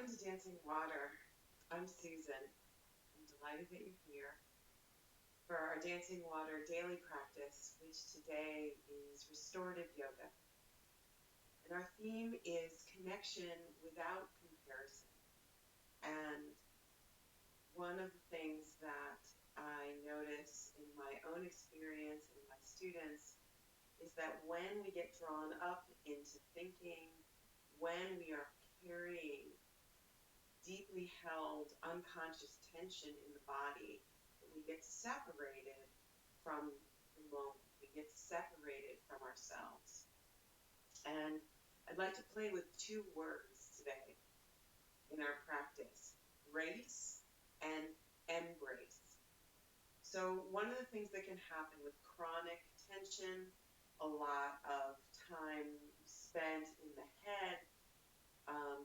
Welcome to Dancing Water. I'm Susan. I'm delighted that you're here for our Dancing Water daily practice, which today is restorative yoga. And our theme is connection without comparison. And one of the things that I notice in my own experience and my students is that when we get drawn up into thinking, when we are carrying deeply held unconscious tension in the body, that we get separated from the moment. We get separated from ourselves. And I'd like to play with two words today in our practice: grace and embrace. So one of the things that can happen with chronic tension, a lot of time spent in the head,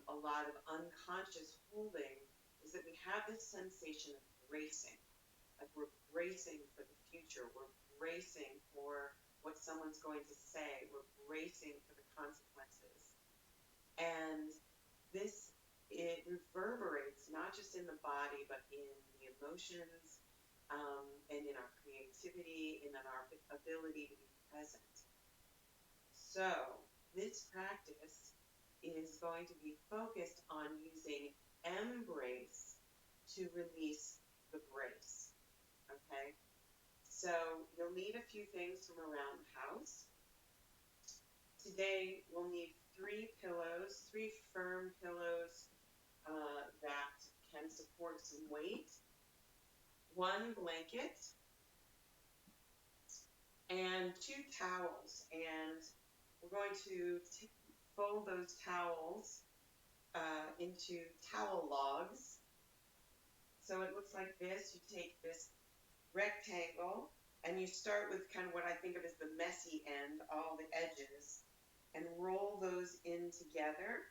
a lot of unconscious holding, is that we have this sensation of bracing. Like we're bracing for the future. We're bracing for what someone's going to say. We're bracing for the consequences. And this, it reverberates not just in the body, but in the emotions, and in our creativity, and in our ability to be present. So this practice is going to be focused on using embrace to release the brace. Okay? So you'll need a few things from around the house. Today we'll need 3 pillows, 3 firm pillows that can support some weight, 1 blanket, and 2 towels. And we're going to fold those towels into towel logs. So it looks like this. You take this rectangle and you start with kind of what I think of as the messy end, all the edges, and roll those in together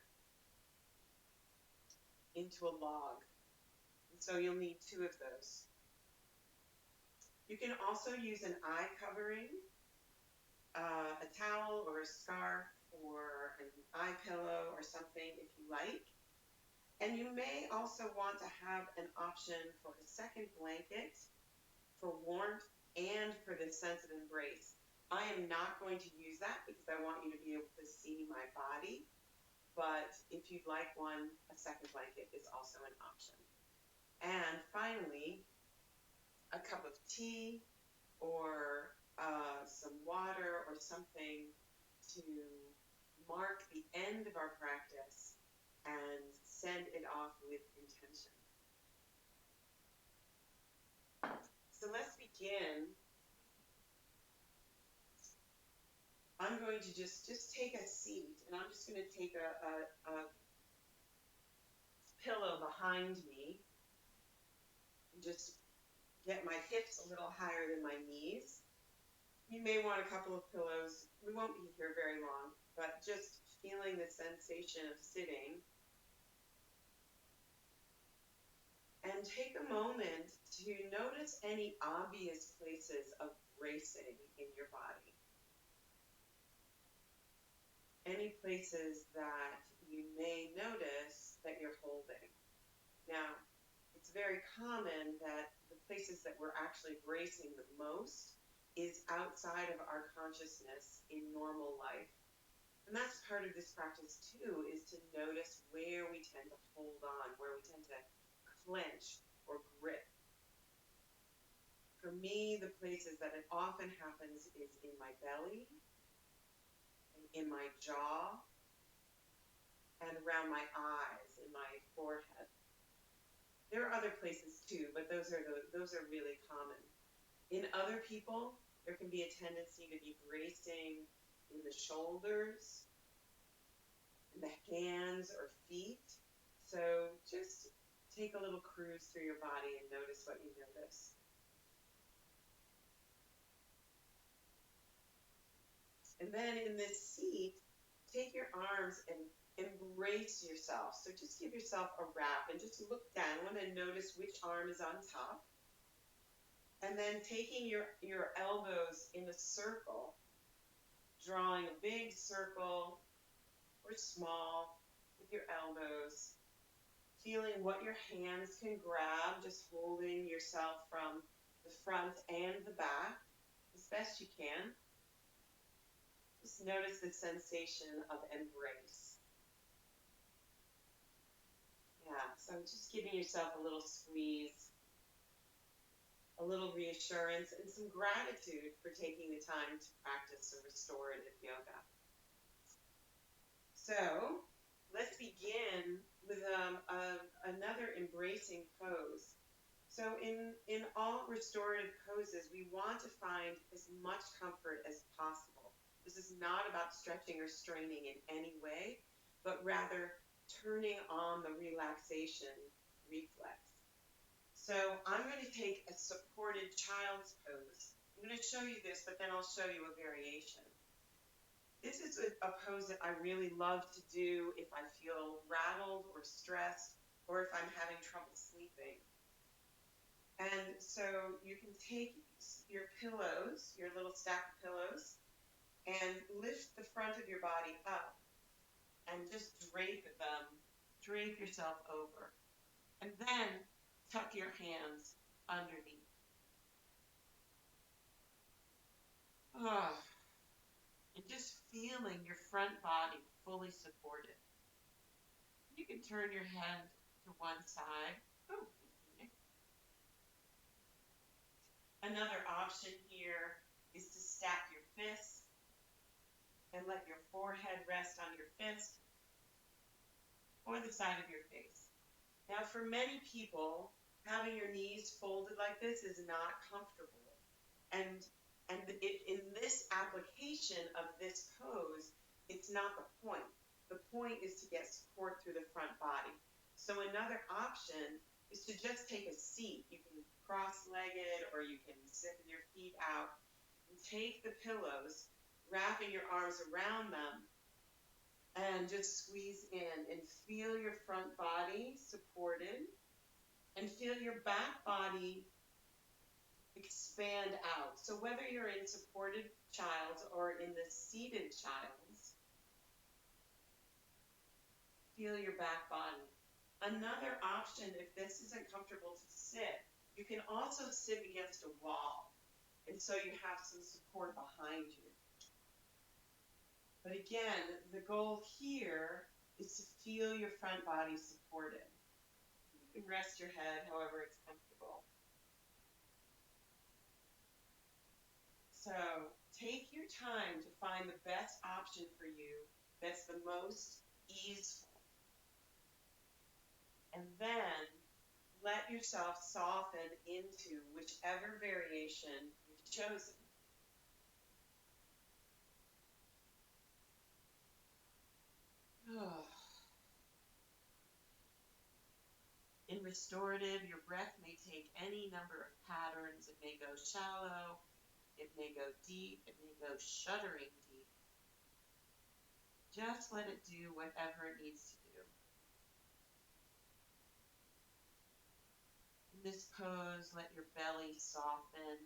into a log. And so you'll need 2 of those. You can also use an eye covering, a towel or a scarf or an eye pillow or something if you like. And you may also want to have an option for a second blanket for warmth and for this sense of embrace. I am not going to use that because I want you to be able to see my body. But if you'd like one, a second blanket is also an option. And finally, a cup of tea or some water or something to mark the end of our practice and send it off with intention. So let's begin. I'm going to just take a seat, and I'm just going to take a pillow behind me and just get my hips a little higher than my knees. You may want a couple of pillows. We won't be here very long, but just feeling the sensation of sitting. And take a moment to notice any obvious places of bracing in your body. Any places that you may notice that you're holding. Now, it's very common that the places that we're actually bracing the most is outside of our consciousness in normal life. And that's part of this practice too, is to notice where we tend to hold on, where we tend to clench or grip. For me, the places that it often happens is in my belly, and in my jaw, and around my eyes, in my forehead. There are other places too, but those are really common. In other people, there can be a tendency to be bracing in the shoulders, in the hands or feet. So just take a little cruise through your body and notice what you notice. And then in this seat, take your arms and embrace yourself. So just give yourself a wrap and just look down and notice which arm is on top. And then taking your elbows in a circle, drawing a big circle or small with your elbows. feeling what your hands can grab, just holding yourself from the front and the back as best you can. Just notice the sensation of embrace. Yeah, so just giving yourself a little squeeze, a little reassurance, and some gratitude for taking the time to practice some restorative yoga. So let's begin with another embracing pose. So in all restorative poses, we want to find as much comfort as possible. This is not about stretching or straining in any way, but rather turning on the relaxation reflex. So I'm going to take a supported child's pose. I'm going to show you this, but then I'll show you a variation. This is a pose that I really love to do if I feel rattled or stressed, or if I'm having trouble sleeping. And so you can take your pillows, your little stack of pillows, and lift the front of your body up and just drape yourself over. And then tuck your hands underneath. And just feeling your front body fully supported. You can turn your head to one side. Another option here is to stack your fists and let your forehead rest on your fist or the side of your face. Now, for many people, having your knees folded like this is not comfortable. And in this application of this pose, it's not the point. The point is to get support through the front body. So another option is to just take a seat. You can cross-legged or you can sit with your feet out and take the pillows, wrapping your arms around them, and just squeeze in and feel your front body supported and feel your back body expand out. So whether you're in supported child's or in the seated child's, feel your back body. Another option, if this isn't comfortable to sit, you can also sit against a wall. And so you have some support behind you. But again, the goal here is to feel your front body supported. You can rest your head however it's comfortable. So take your time to find the best option for you that's the most easeful. And then let yourself soften into whichever variation you've chosen. In restorative, your breath may take any number of patterns. It may go shallow, it may go deep, it may go shuddering deep. Just let it do whatever it needs to do. In this pose, let your belly soften.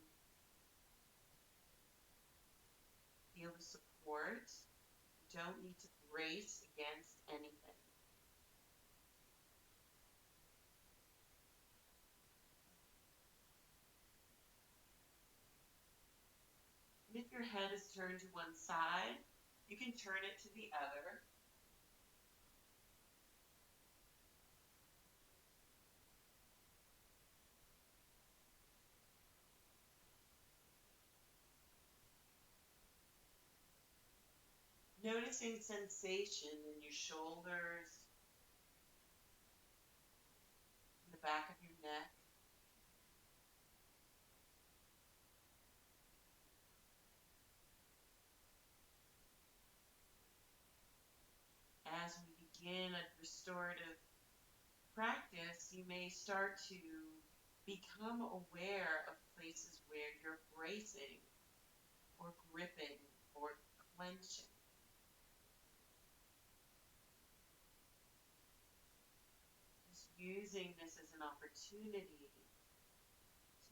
Feel the support. You don't need to brace against anything. And if your head is turned to one side, you can turn it to the other. Noticing sensation in your shoulders, in the back of your neck. As we begin a restorative practice, you may start to become aware of places where you're bracing or gripping or clenching. Just using this as an opportunity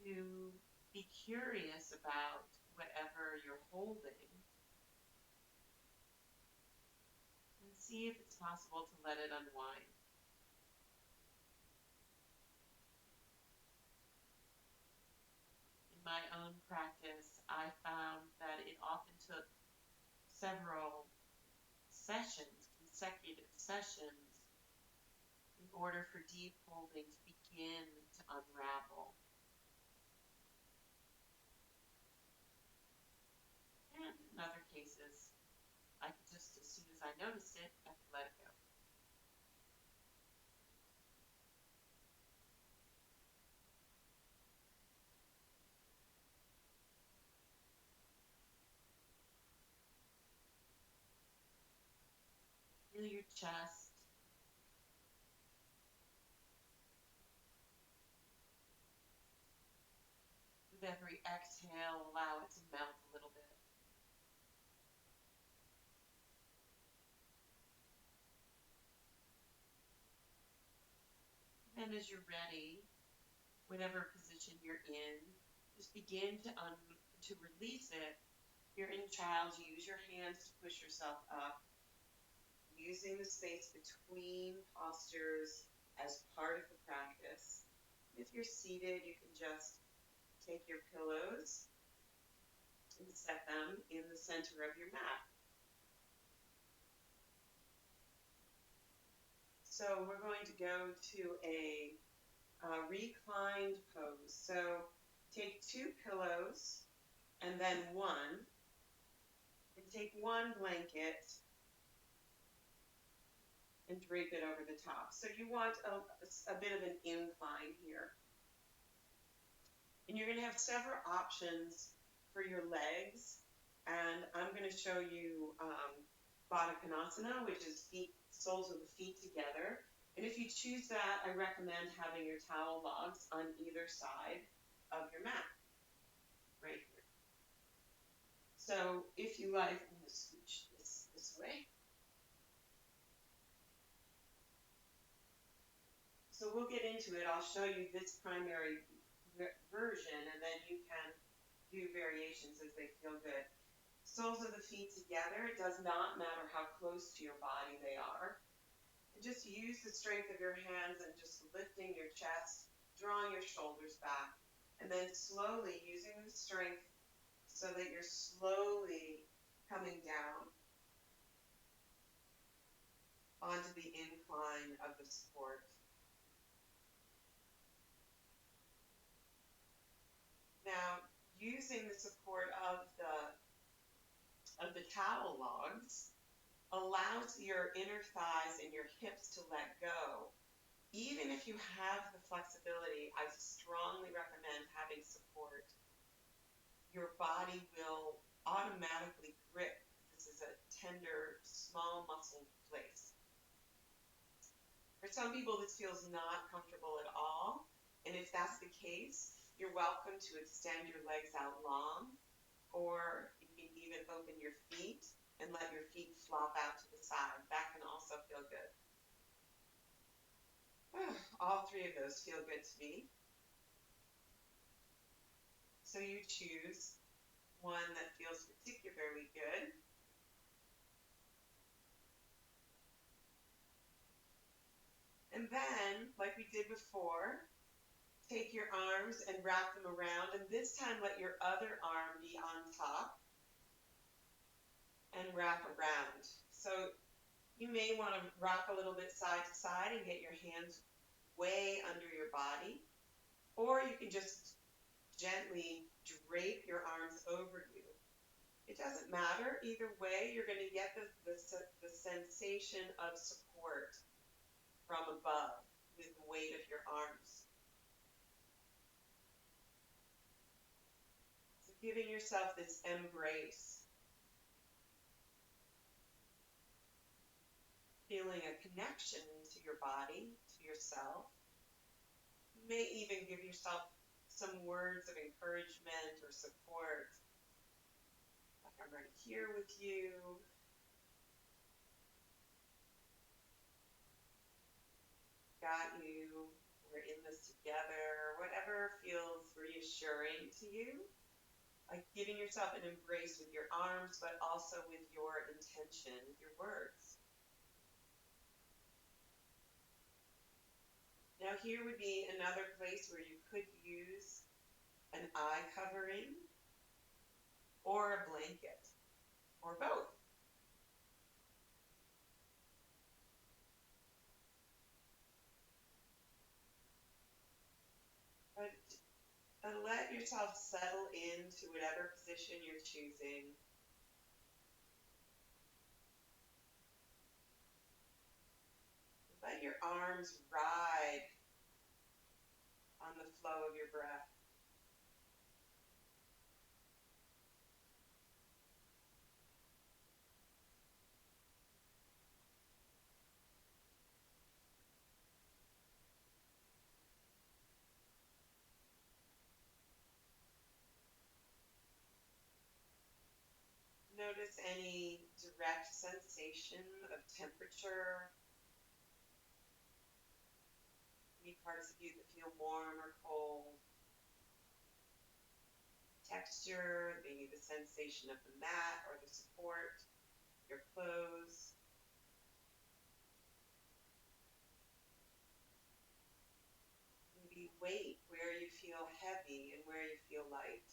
to be curious about whatever you're holding and see if it's possible to let it unwind. practice, I found that it often took several sessions, consecutive sessions, in order for deep holding to begin to unravel. And in other cases, I could just, as soon as I noticed it, I could let it go. Feel your chest. With every exhale, allow it to melt a little bit. And as you're ready, whatever position you're in, just begin to release it. If you're in child, use your hands to push yourself up, using the space between postures as part of the practice. If you're seated, you can just take your pillows and set them in the center of your mat. So we're going to go to a reclined pose. So take two pillows and then one, and take one blanket and drape it over the top. So you want a bit of an incline here. And you're going to have several options for your legs. And I'm going to show you Baddha Konasana, which is soles of the feet together. And if you choose that, I recommend having your towel logs on either side of your mat, right here. So if you like, I'm going to scooch this way. So we'll get into it. I'll show you this primary version, and then you can do variations as they feel good. Soles of the feet together. It does not matter how close to your body they are. And just use the strength of your hands and just lifting your chest, drawing your shoulders back, and then slowly using the strength so that you're slowly coming down onto the incline of the support. Now, using the support of the towel logs allows your inner thighs and your hips to let go. Even if you have the flexibility, I strongly recommend having support. Your body will automatically grip because this is a tender, small muscle place. For some people, this feels not comfortable at all. And if that's the case, you're welcome to extend your legs out long, or you can even open your feet and let your feet flop out to the side. That can also feel good. All three of those feel good to me. So you choose one that feels particularly good. And then, like we did before, take your arms and wrap them around, and this time let your other arm be on top and wrap around. So you may want to rock a little bit side to side and get your hands way under your body, or you can just gently drape your arms over you. It doesn't matter. Either way, you're going to get the sensation of support from above with the weight of your arms. So giving yourself this embrace. Feeling a connection to your body, to yourself. You may even give yourself some words of encouragement or support. Like, I'm right here with you. Got you. We're in this together. Whatever feels reassuring to you. Like giving yourself an embrace with your arms, but also with your intention, with your words. Now here would be another place where you could use an eye covering, or a blanket, or both. But let yourself settle into whatever position you're choosing. Let your arms ride on the flow of your breath. Notice any direct sensation of temperature, any parts of you that feel warm or cold, texture, maybe the sensation of the mat or the support, your clothes. Maybe weight, where you feel heavy and where you feel light.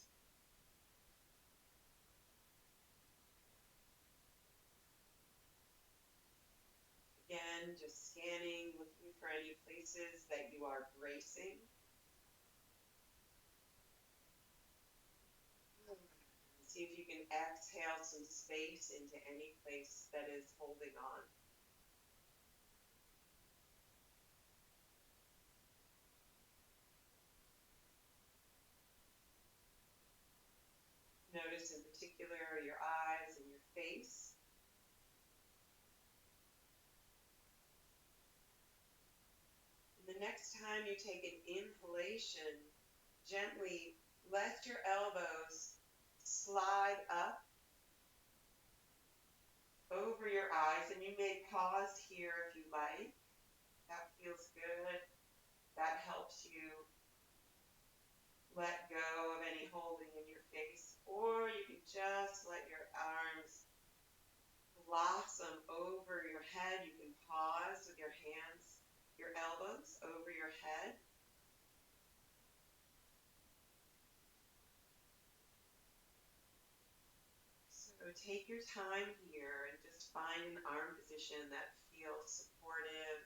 Again, just scanning, looking for any places that you are bracing. See if you can exhale some space into any place that is holding on. Notice in particular your eyes and your face. And the next time you take an inhalation, gently let your elbows slide up over your eyes, and you may pause here if you like. That feels good. That helps you let go of any holding in your face, or you can just let your arms blossom over your head. You can pause with your hands, your elbows over your head. So take your time here and just find an arm position that feels supportive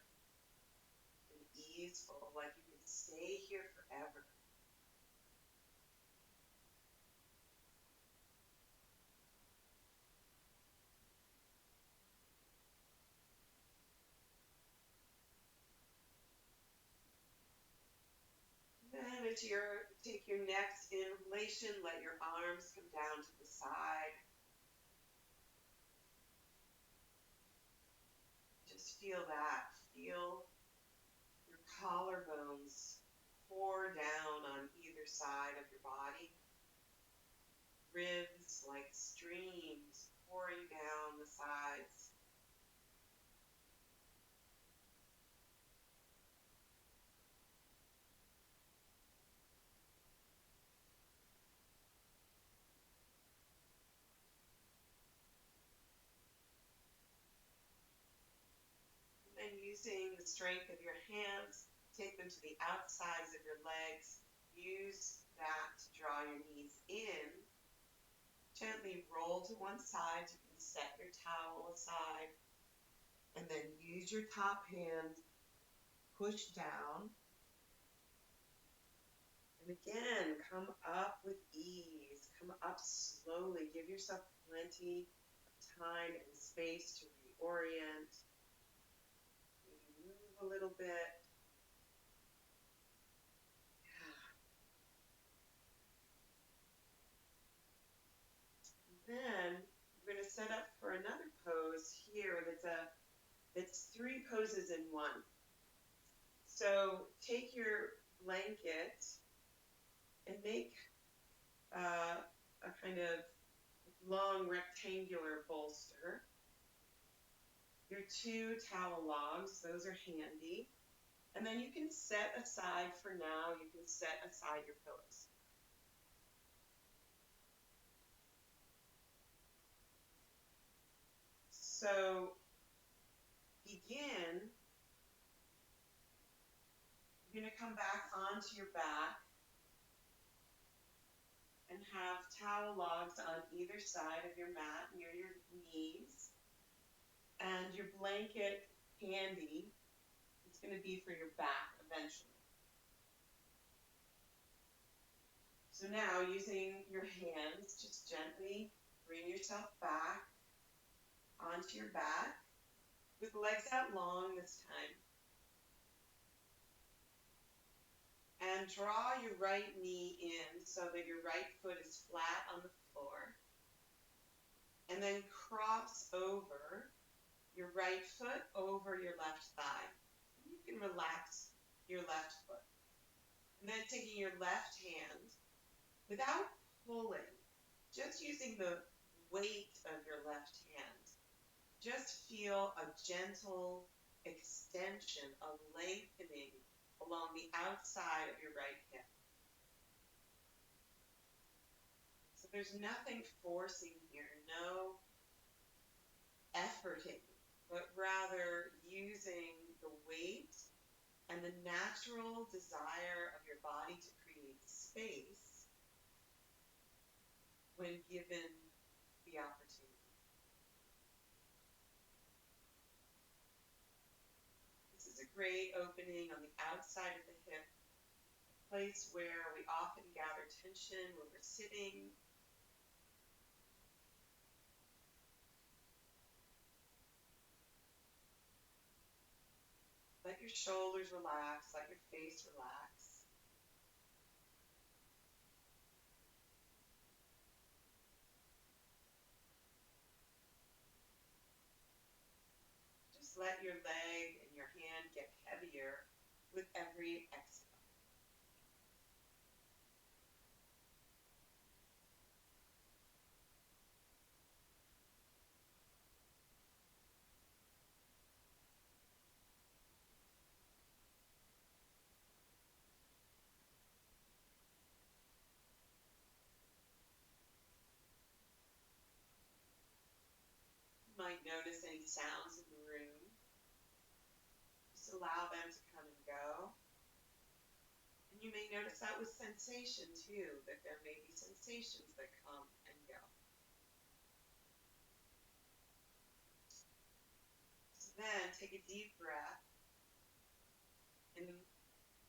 and easeful, like you can stay here forever. Then as you take your next inhalation, let your arms come down to the side. Just feel that. Feel your collarbones pour down on either side of your body. Ribs like streams pouring down the sides. And using the strength of your hands, take them to the outsides of your legs. Use that to draw your knees in. Gently roll to one side. You can set your towel aside. And then use your top hand, push down. And again, come up with ease. Come up slowly. Give yourself plenty of time and space to reorient. Maybe move a little bit. Then we're going to set up for another pose here that's three poses in one. So take your blanket and make a kind of long rectangular bolster. Your two towel logs, those are handy. And then you can set aside, for now, you can set aside your pillows. So begin. You're going to come back onto your back. and have towel logs on either side of your mat near your knees. And your blanket handy. It's going to be for your back eventually. So now, using your hands, just gently bring yourself back onto your back with legs out long this time. And draw your right knee in so that your right foot is flat on the floor. And then cross over your right foot over your left thigh. You can relax your left foot. And then taking your left hand, without pulling, just using the weight of your left hand, just feel a gentle extension, a lengthening along the outside of your right hip. So there's nothing forcing here, no efforting, but rather using the weight and the natural desire of your body to create space when given the opportunity. This is a great opening on the outside of the hip, a place where we often gather tension when we're sitting. Let your shoulders relax, let your face relax. Just let your leg and your hand get heavier with every exhale. You might notice any sounds in the room. Just allow them to come and go. And you may notice that with sensation too, that there may be sensations that come and go. So then take a deep breath and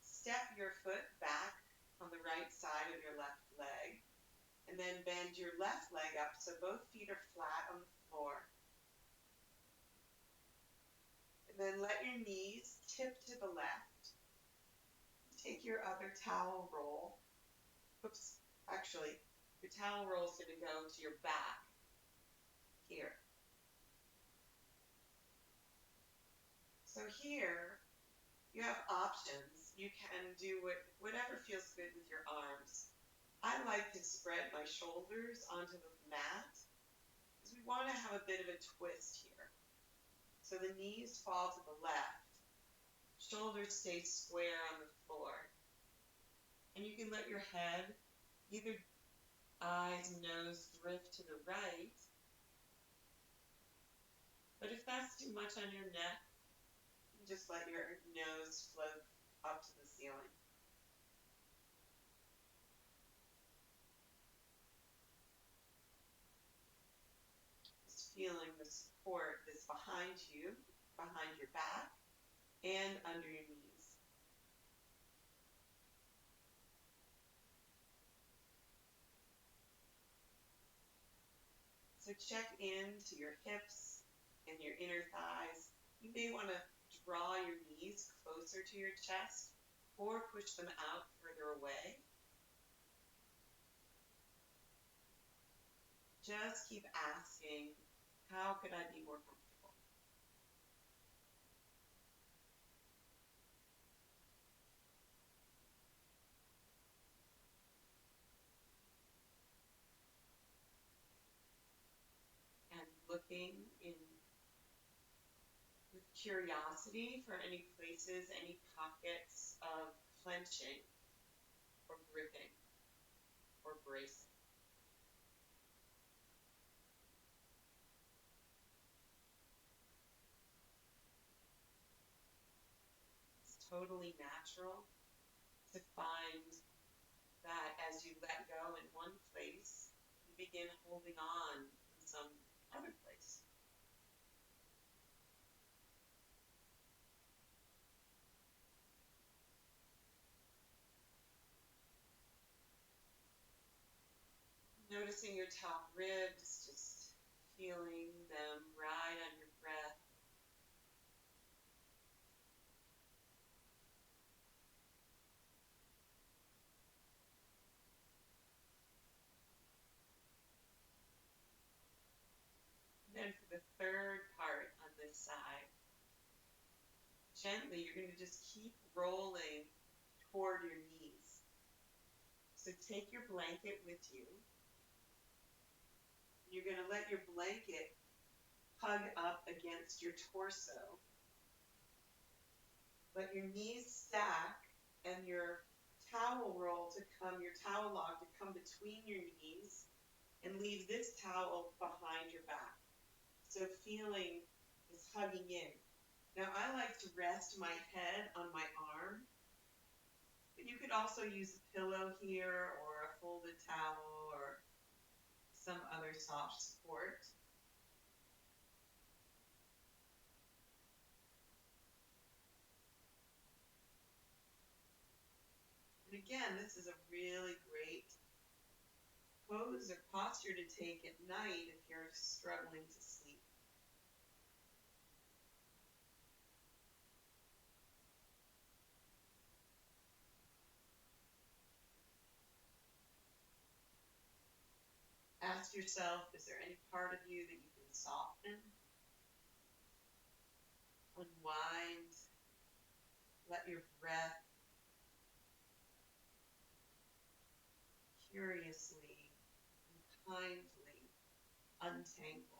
step your foot back on the right side of your left leg. And then bend your left leg up so both feet are flat on the floor. And then let your knees tip to the left. Take your other towel roll. Oops, actually, your towel roll is going to go to your back here. So here, you have options. You can do whatever feels good with your arms. I like to spread my shoulders onto the mat because we want to have a bit of a twist here. So the knees fall to the left, shoulders stay square on the floor. And you can let your head, either eyes, nose, drift to the right. But if that's too much on your neck, you can just let your nose float up to the ceiling. Feeling the support that's behind you, behind your back, and under your knees. So check into your hips and your inner thighs. You may want to draw your knees closer to your chest or push them out further away. Just keep asking, how could I be more comfortable? And looking in with curiosity for any places, any pockets of clenching or gripping or bracing. Totally natural to find that as you let go in one place, you begin holding on in some other place. Noticing your top ribs, just feeling them ride on your breath. And then for the third part on this side, gently, you're going to just keep rolling toward your knees. So take your blanket with you. You're going to let your blanket hug up against your torso. Let your knees stack and your towel log to come between your knees and leave this towel behind your back. So feeling is hugging in. Now I like to rest my head on my arm, but you could also use a pillow here or a folded towel or some other soft support. And again, this is a really great pose or posture to take at night if you're struggling to sleep. Ask yourself, is there any part of you that you can soften? Unwind. Let your breath curiously and kindly untangle.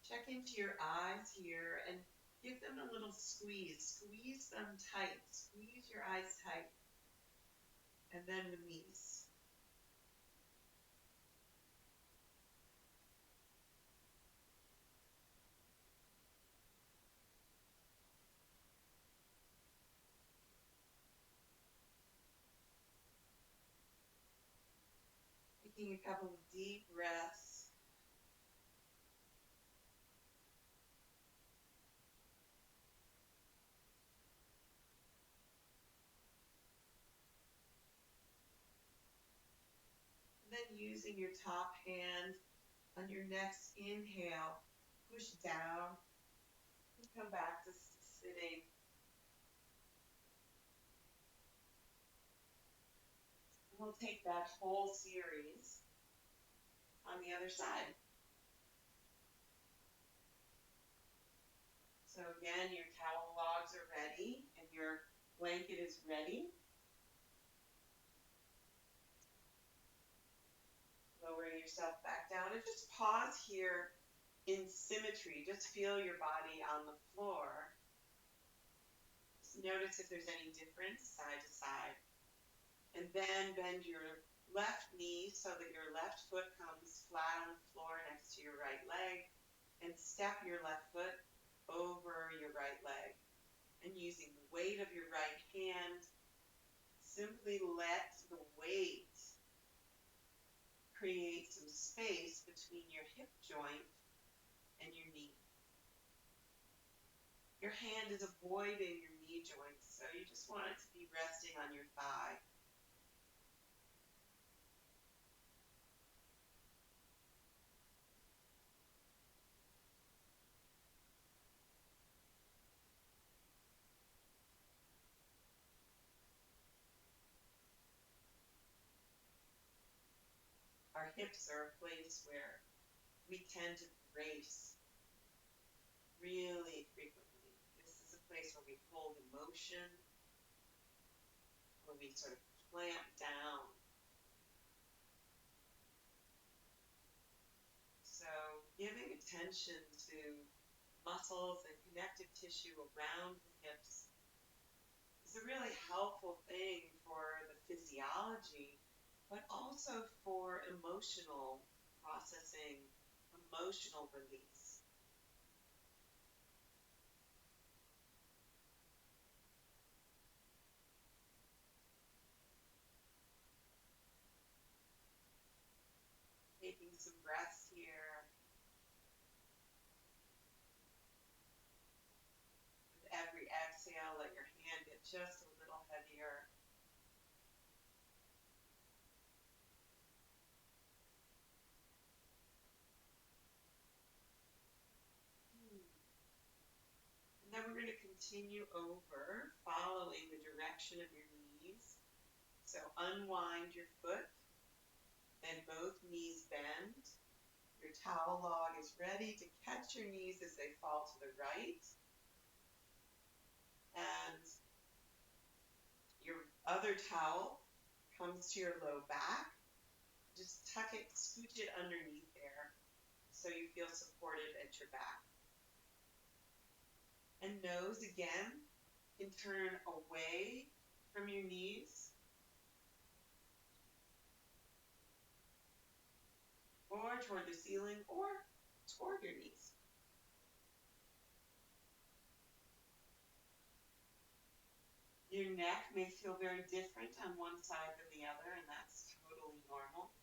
Check into your eyes here and give them a little squeeze. Squeeze them tight. Squeeze your eyes tight. And then release. Taking a couple of deep breaths. And then using your top hand on your next inhale, push down and come back to sitting. And we'll take that whole series on the other side. So again, your towel logs are ready and your blanket is ready. Lowering yourself back down and just pause here in symmetry. Just feel your body on the floor. Just notice if there's any difference side to side. And then bend your left knee so that your left foot comes flat on the floor next to your right leg. And step your left foot over your right leg. And using the weight of your right hand, simply let the weight create some space between your hip joint and your knee. Your hand is avoiding your knee joint, so you just want it to be resting on your thigh. Our hips are a place where we tend to brace really frequently. This is a place where we hold emotion, where we sort of clamp down. So giving attention to muscles and connective tissue around the hips is It's a really helpful thing for the physiology, but also for emotional processing, emotional release. Taking some breaths here. With every exhale, let your hand get just a little heavier. And then we're going to continue over, following the direction of your knees. So unwind your foot, and both knees bend. Your towel log is ready to catch your knees as they fall to the right. And your other towel comes to your low back. Just tuck it, scooch it underneath there so you feel supported at your back. And nose again can turn away from your knees or toward the ceiling or toward your knees. Your neck may feel very different on one side than the other, and that's totally normal.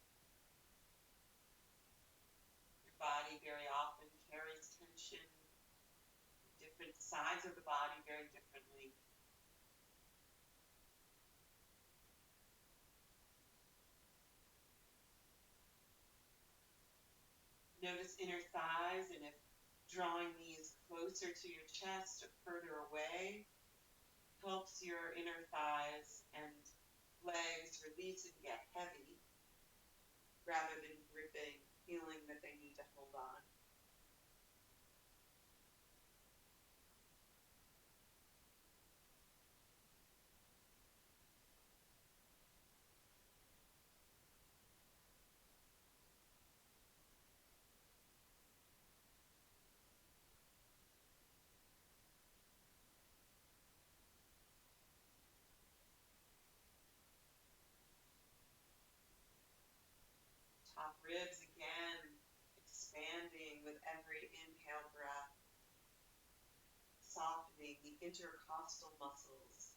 Your body very often carries tension. Different sides of the body very differently. Notice inner thighs, and if drawing these closer to your chest or further away helps your inner thighs and legs release and get heavy rather than gripping, feeling that they need to hold on. Top ribs again, expanding with every inhale breath, softening the intercostal muscles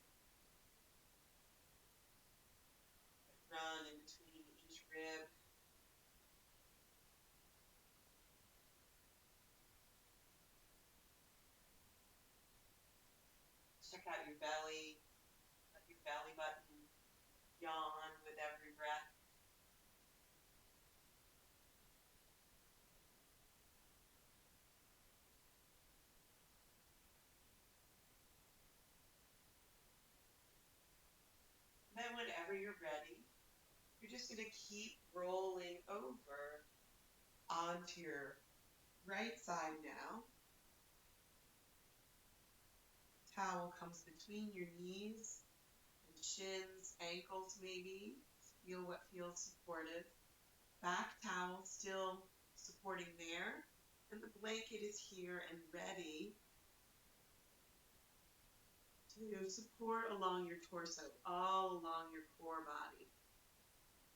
that run in between each rib. Check out your belly, let your belly button yawn with every breath. Then whenever you're ready, you're just going to keep rolling over onto your right side now. Towel comes between your knees and shins, ankles maybe. Feel what feels supportive. Back towel still supporting there. And the blanket is here and ready to support along your torso, all along your core body.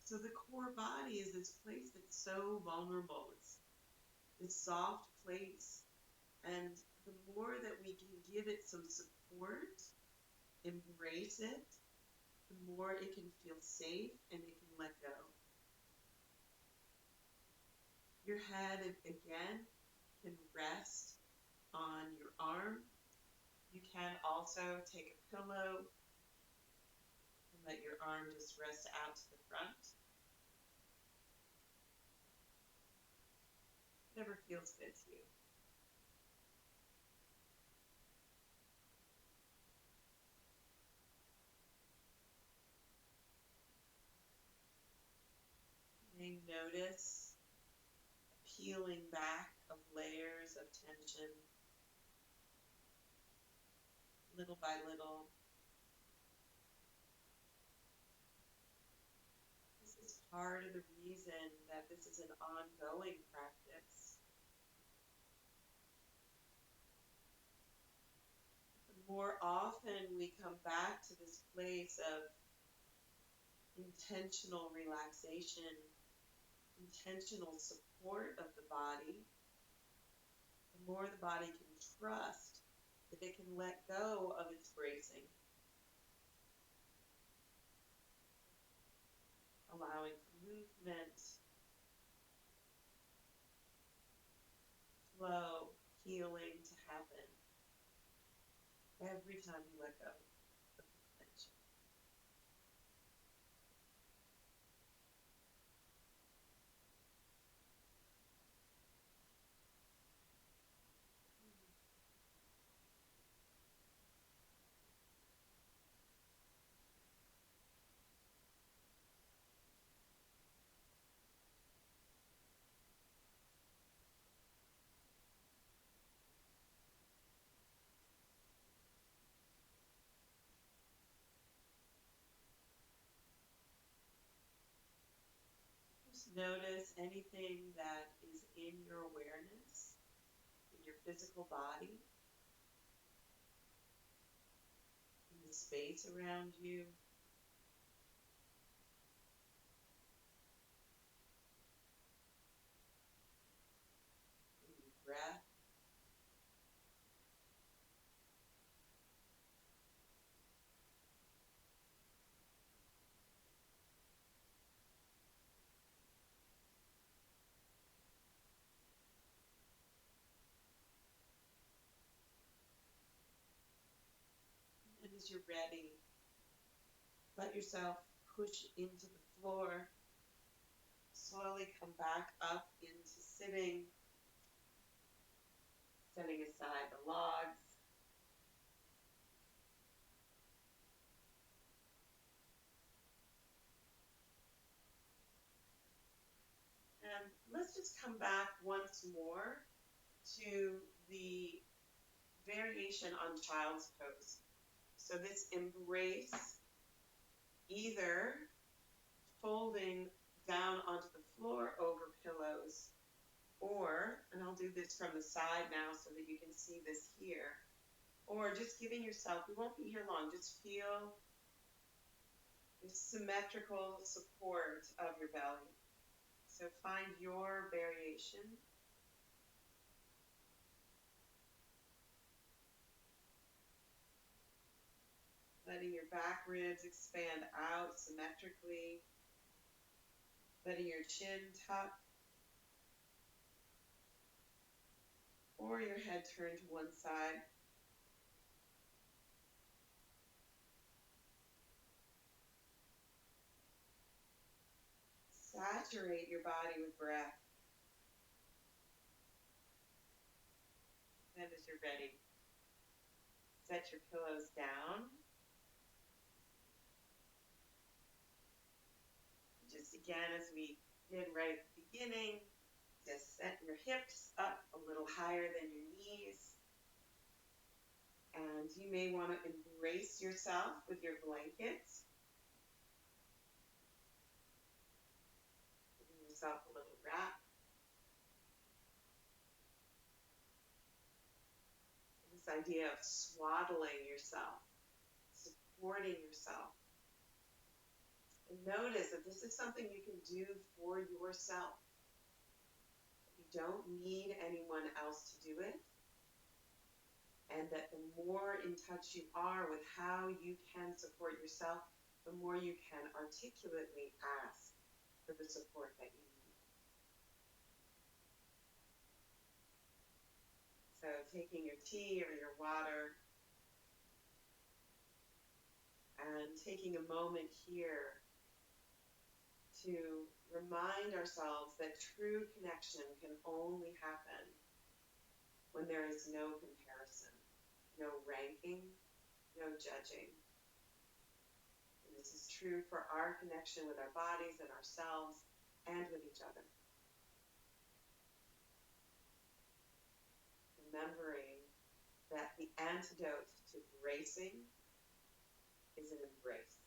So the core body is this place that's so vulnerable. It's this soft place. And the more that we can give it some support, embrace it, the more it can feel safe and it can let go. Your head, again, can rest on your arm. You can also take a pillow and let your arm just rest out to the front. Whatever feels good to you. And notice a peeling back of layers of tension, little by little. This is part of the reason that this is an ongoing practice. The more often often we come back to this place of intentional relaxation, intentional support of the body, the more the body can trust that it can let go of its bracing, allowing for movement, flow, healing to happen every time you let go of the clenching. Just notice anything that is in your awareness, in your physical body, in the space around you. In your breath. And as you're ready, let yourself push into the floor. Slowly come back up into sitting, setting aside the logs. And let's just come back once more to the variation on child's pose. So this embrace, either folding down onto the floor over pillows, or, and I'll do this from the side now so that you can see this here, or just giving yourself, we won't be here long, just feel this symmetrical support of your belly. So find your variation. Letting your back ribs expand out symmetrically. Letting your chin tuck. Or your head turn to one side. Saturate your body with breath. Then as you're ready, set your pillows down. Just again, as we did right at the beginning, just set your hips up a little higher than your knees. And you may want to embrace yourself with your blankets. Giving yourself a little wrap. This idea of swaddling yourself, supporting yourself. And notice that this is something you can do for yourself. You don't need anyone else to do it. And that the more in touch you are with how you can support yourself, the more you can articulately ask for the support that you need. So taking your tea or your water and taking a moment here to remind ourselves that true connection can only happen when there is no comparison, no ranking, no judging. And this is true for our connection with our bodies and ourselves and with each other. Remembering that the antidote to bracing is an embrace.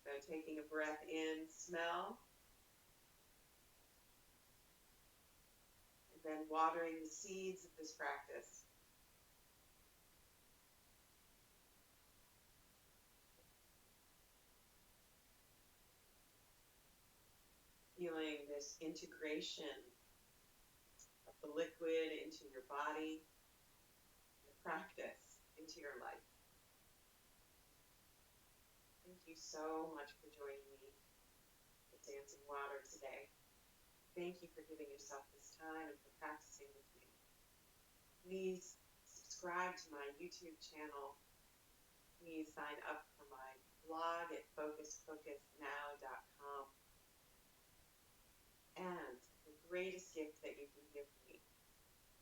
So taking a breath in, smell, and then watering the seeds of this practice. integration of the liquid into your body, the practice into your life. Thank you so much for joining me at Dancing Water today. Thank you for giving yourself this time and for practicing with me. Please subscribe to my YouTube channel. Please sign up for my blog at focusfocusnow.com. And the greatest gift that you can give me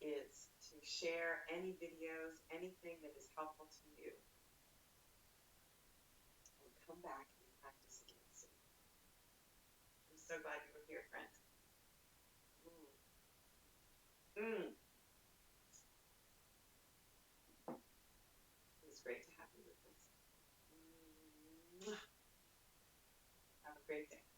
is to share any videos, anything that is helpful to you. And come back and practice again soon. I'm so glad you were here, friend. It was great to have you with us. Have a great day.